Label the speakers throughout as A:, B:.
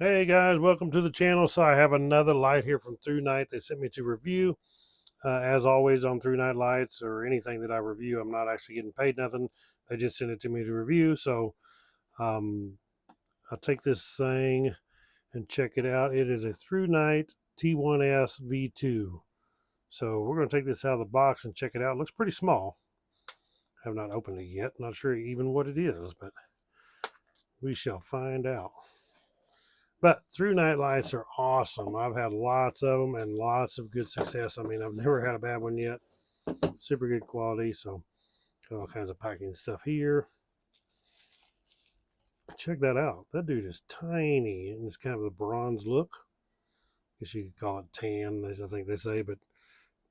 A: Hey guys, welcome to the channel. So I have another light here from ThruNite. They sent me to review. As always on ThruNite lights or anything that I review, I'm not actually getting paid nothing. They just sent it to me to review. So I'll take this thing and check it out. It is a ThruNite T1S V2. So we're going to take this out of the box and check it out. It looks pretty small. I have not opened it yet. Not sure even what it is, but we shall find out. But ThruNite lights are awesome. I've had lots of them and lots of good success. I mean, I've never had a bad one yet. Super good quality. So got all kinds of packing stuff here. Check that out. That dude is tiny and it's kind of a bronze look. I guess you could call it tan, as I think they say, but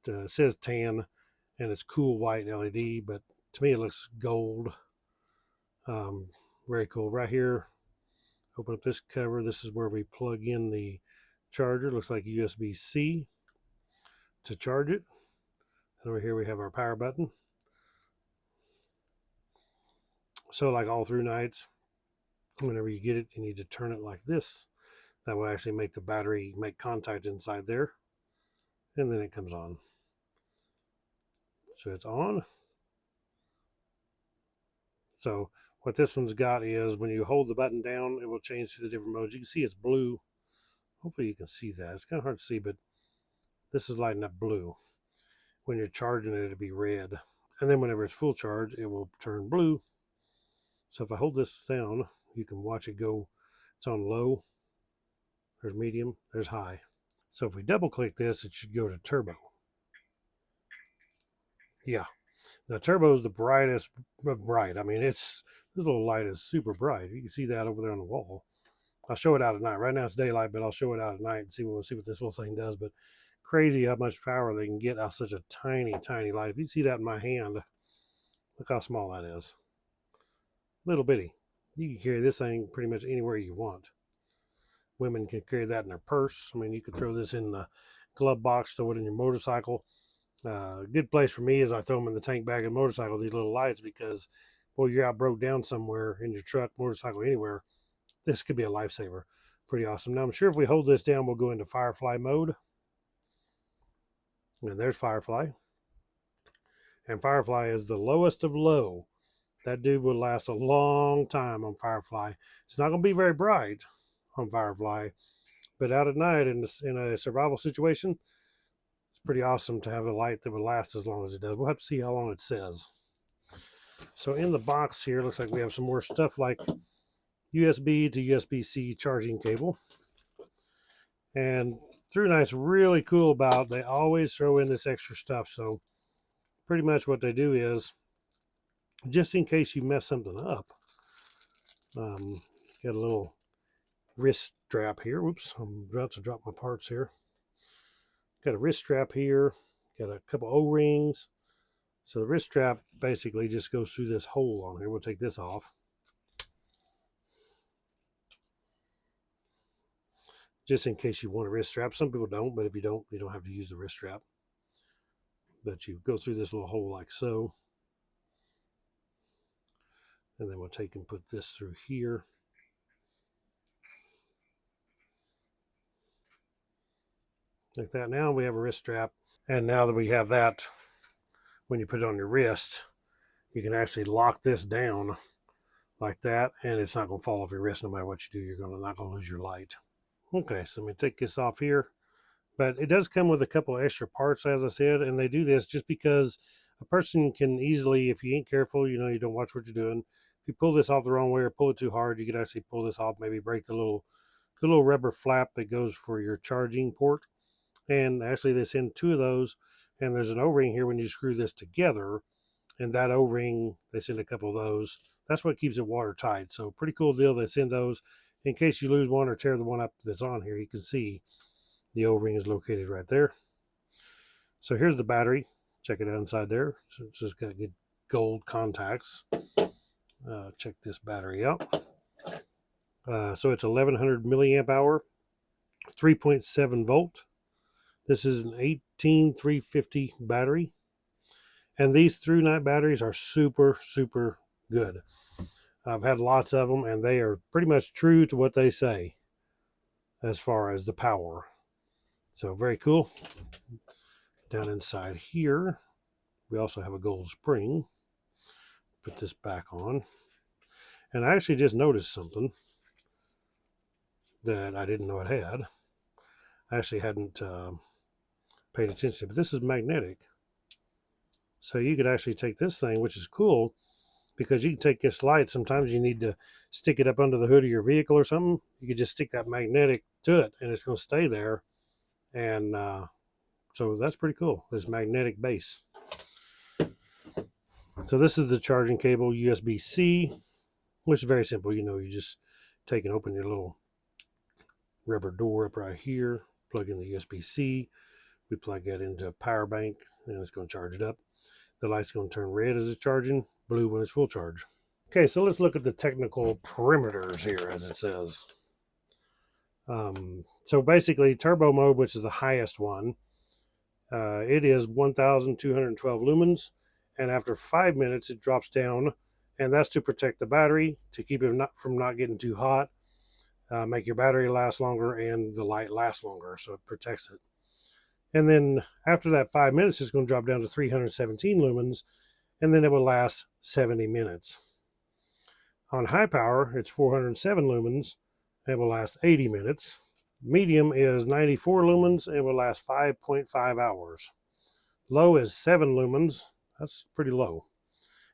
A: it says tan and it's cool white LED, but to me it looks gold. Very cool. Right here, open up this cover. This is where we plug in the charger. Looks like USB-C to charge it. And over here we have our power button. So like all ThruNites, whenever you get it, you need to turn it like this. That will actually make the battery make contact inside there. And then it comes on. So it's on. So what this one's got is when you hold the button down, it will change to the different modes. You can see it's blue. Hopefully you can see that. It's kind of hard to see, but this is lighting up blue. When you're charging it, it'll be red. And then whenever it's full charge, it will turn blue. So if I hold this down, you can watch it go. It's on low. There's medium. There's high. So if we double click this, it should go to turbo. Yeah. Now turbo is the brightest of bright. I mean, this little light is super bright. You can see that over there on the wall. I'll show it out at night. Right now it's daylight, but I'll show it out at night and we'll see what this little thing does. But crazy how much power they can get out of such a tiny, tiny light. If you see that in my hand, look how small that is. Little bitty. You can carry this thing pretty much anywhere you want. Women can carry that in their purse. I mean, you could throw this in the glove box, throw it in your motorcycle. Good place for me is I throw them in the tank bag of the motorcycle, these little lights, because, boy, you're out broke down somewhere in your truck, motorcycle, anywhere. This could be a lifesaver. Pretty awesome. Now, I'm sure if we hold this down, we'll go into Firefly mode. And there's Firefly. And Firefly is the lowest of low. That dude will last a long time on Firefly. It's not going to be very bright on Firefly, but out at night in a survival situation, it's pretty awesome to have a light that will last as long as it does. We'll have to see how long it says. So in the box here, looks like we have some more stuff like USB to USB-C charging cable. And ThruNite's really cool about, they always throw in this extra stuff. So pretty much what they do is, just in case you mess something up, got a little wrist strap here. Whoops, I'm about to drop my parts here. Got a wrist strap here, got a couple O-rings. So the wrist strap basically just goes through this hole on here. We'll take this off. Just in case you want a wrist strap. Some people don't, but if you don't, you don't have to use the wrist strap. But you go through this little hole like so. And then we'll take and put this through here. Like that. Now we have a wrist strap. And now that we have that, when you put it on your wrist, you can actually lock this down like that, and it's not going to fall off your wrist no matter what you do. You're not going to lose your light. Okay, so let me take this off here. But it does come with a couple of extra parts, as I said, and they do this just because a person can easily, if you ain't careful, you don't watch what you're doing. If you pull this off the wrong way or pull it too hard, you could actually pull this off, maybe break the little rubber flap that goes for your charging port. And actually they send two of those, and there's an O-ring here when you screw this together, and that O-ring, they send a couple of those. That's what keeps it watertight. So pretty cool deal. They send those in case you lose one or tear the one up that's on here. You can see the O-ring is located right there. So here's the battery. Check it out inside there. So it's just got good gold contacts. Check this battery out. So it's 1100 milliamp hour, 3.7 volt. This is an 18350 battery. And these ThruNite batteries are super, super good. I've had lots of them, and they are pretty much true to what they say. as far as the power. So very cool. Down inside here, we also have a gold spring. Put this back on. And I actually just noticed something that I didn't know it had. I actually hadn't paid attention, but this is magnetic. So you could actually take this thing, which is cool, because you can take this light. Sometimes you need to stick it up under the hood of your vehicle or something. You could just stick that magnetic to it, and it's going to stay there. And so that's pretty cool, this magnetic base. So this is the charging cable, USB-C, which is very simple. You know, you just take and open your little rubber door up right here, plug in the USB-C. We plug that into a power bank, and it's going to charge it up. The light's going to turn red as it's charging, blue when it's full charge. Okay, so let's look at the technical perimeters here, as it says. So basically, turbo mode, which is the highest one, it is 1,212 lumens, and after 5 minutes, it drops down, and that's to protect the battery, to keep it from not getting too hot, make your battery last longer, and the light last longer, so it protects it. And then after that 5 minutes, it's going to drop down to 317 lumens, and then it will last 70 minutes. On high power, it's 407 lumens, and it will last 80 minutes. Medium is 94 lumens, and will last 5.5 hours. Low is 7 lumens. That's pretty low.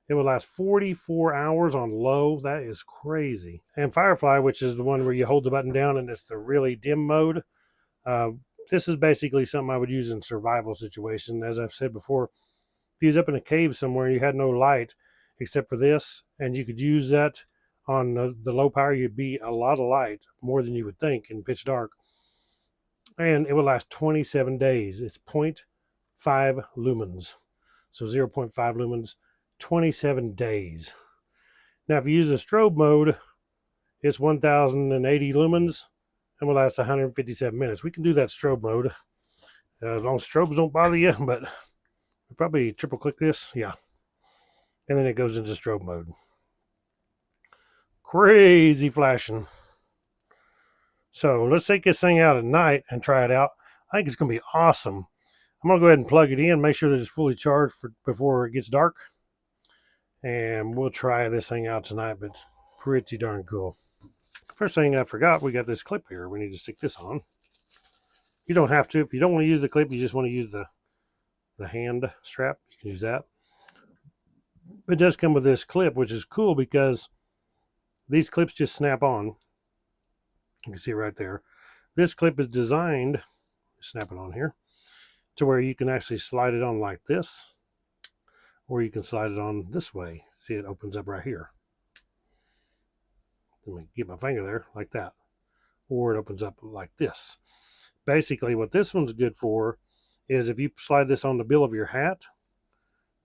A: It will last 44 hours on low. That is crazy. And Firefly, which is the one where you hold the button down and it's the really dim mode, this is basically something I would use in survival situation. As I've said before, if you was up in a cave somewhere, you had no light except for this, and you could use that on the low power, you'd be a lot of light, more than you would think in pitch dark. And it would last 27 days. It's 0.5 lumens. So 0.5 lumens, 27 days. Now, if you use the strobe mode, it's 1,080 lumens and will last 157 minutes. We can do that strobe mode as long as strobes don't bother you, but we'll probably triple click this. Yeah. And then it goes into strobe mode. Crazy flashing. So let's take this thing out at night and try it out. I think it's going to be awesome. I'm going to go ahead and plug it in, make sure that it's fully charged before it gets dark. And we'll try this thing out tonight, but it's pretty darn cool. First thing I forgot, we got this clip here. We need to stick this on. You don't have to. If you don't want to use the clip, you just want to use the hand strap, you can use that. It does come with this clip, which is cool because these clips just snap on. You can see right there. This clip is designed, snap it on here, to where you can actually slide it on like this, or you can slide it on this way. See, it opens up right here. Let me get my finger there, like that. Or it opens up like this. Basically, what this one's good for is if you slide this on the bill of your hat,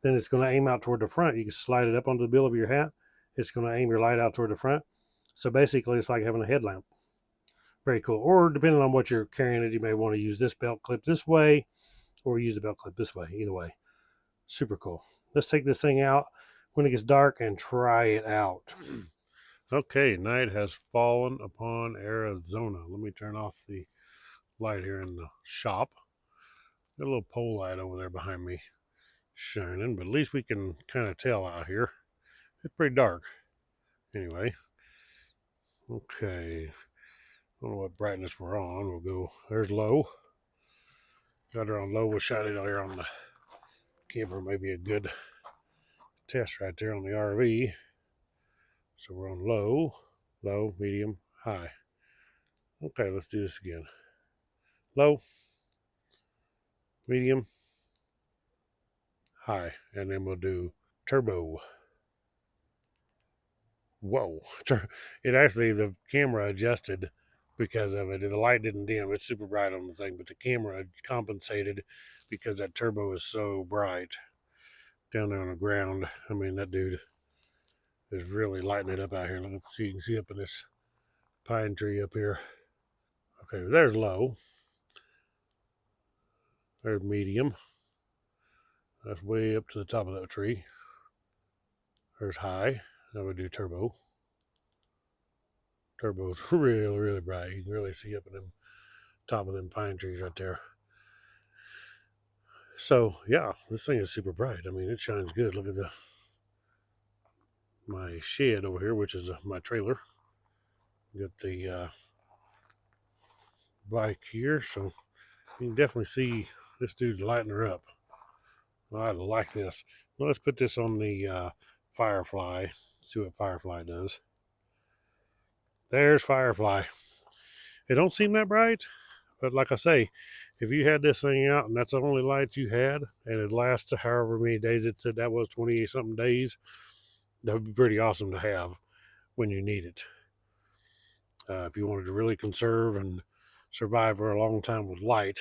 A: then it's going to aim out toward the front. You can slide it up onto the bill of your hat. It's going to aim your light out toward the front. So basically, it's like having a headlamp. Very cool. Or depending on what you're carrying, you may want to use this belt clip this way, or use the belt clip this way. Either way, super cool. Let's take this thing out when it gets dark and try it out. Okay, night has fallen upon Arizona. Let me turn off the light here in the shop. Got a little pole light over there behind me shining, but at least we can kind of tell out here. It's pretty dark. Anyway, okay. I don't know what brightness we're on. We'll go, there's low. Got her on low. We'll shine it here on the camera. Maybe a good test right there on the RV. So we're on low, low, medium, high. Okay, let's do this again. Low, medium, high, and then we'll do turbo. Whoa. It actually, the camera adjusted because of it. The light didn't dim. It's super bright on the thing, but the camera compensated because that turbo is so bright down there on the ground. I mean, that dude is really lighting it up out here. Let's see, you can see up in this pine tree up here. Okay, there's low. There's medium. That's way up to the top of that tree. There's high. Now we do turbo. Turbo's really, really bright. You can really see up in them top of them pine trees right there. So yeah, this thing is super bright. I mean, it shines good. Look at my shed over here, which is my trailer. Got the bike here, so you can definitely see this dude's lighting her up. I like this. Well, let's put this on the Firefly. See what Firefly does. There's Firefly. It don't seem that bright, but like I say, if you had this thing out and that's the only light you had, and it lasts however many days it said that was, 28 something days, that would be pretty awesome to have when you need it. If you wanted to really conserve and survive for a long time with light,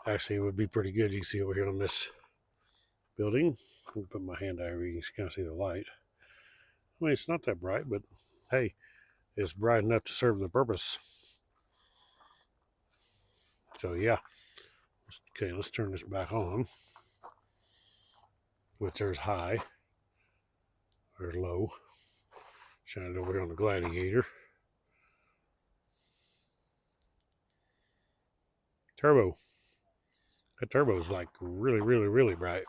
A: actually it would be pretty good. You can see over here on this building. Let me put my hand over here, you can kind of see the light. I mean, it's not that bright, but hey, it's bright enough to serve the purpose. So yeah. Okay, let's turn this back on. Which there's high. There's low. Shine it over here on the Gladiator. Turbo. That turbo's like really, really, really bright.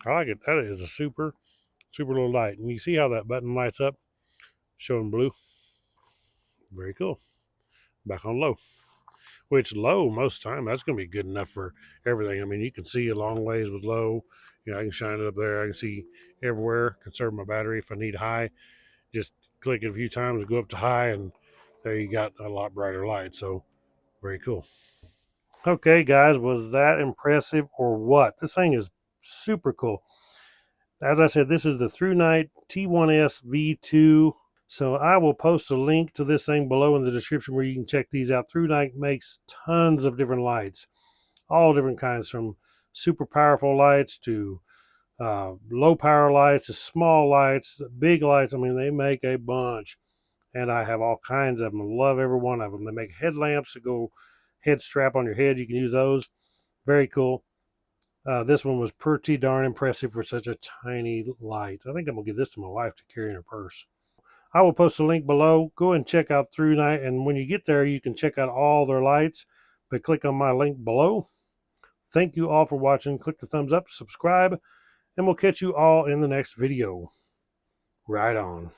A: I like it. That is a super, super little light. And you see how that button lights up, showing blue? Very cool. Back on low. Which low, most of the time, that's going to be good enough for everything. I mean, you can see a long ways with low. You know, I can shine it up there. I can see everywhere. Conserve my battery if I need high. Just click it a few times, go up to high, and there you got a lot brighter light. So, very cool. Okay, guys, was that impressive or what? This thing is super cool. As I said, this is the ThruNite T1S V2. So I will post a link to this thing below in the description where you can check these out. ThruNite makes tons of different lights, all different kinds, from super powerful lights to low power lights to small lights, big lights. I mean, they make a bunch, and I have all kinds of them. I love every one of them. They make headlamps that go head strap on your head. You can use those. Very cool. This one was pretty darn impressive for such a tiny light. I think I'm going to give this to my wife to carry in her purse. I will post a link below. Go and check out ThruNite, and when you get there, you can check out all their lights, but click on my link below. Thank you all for watching. Click the thumbs up, subscribe, and we'll catch you all in the next video. Right on.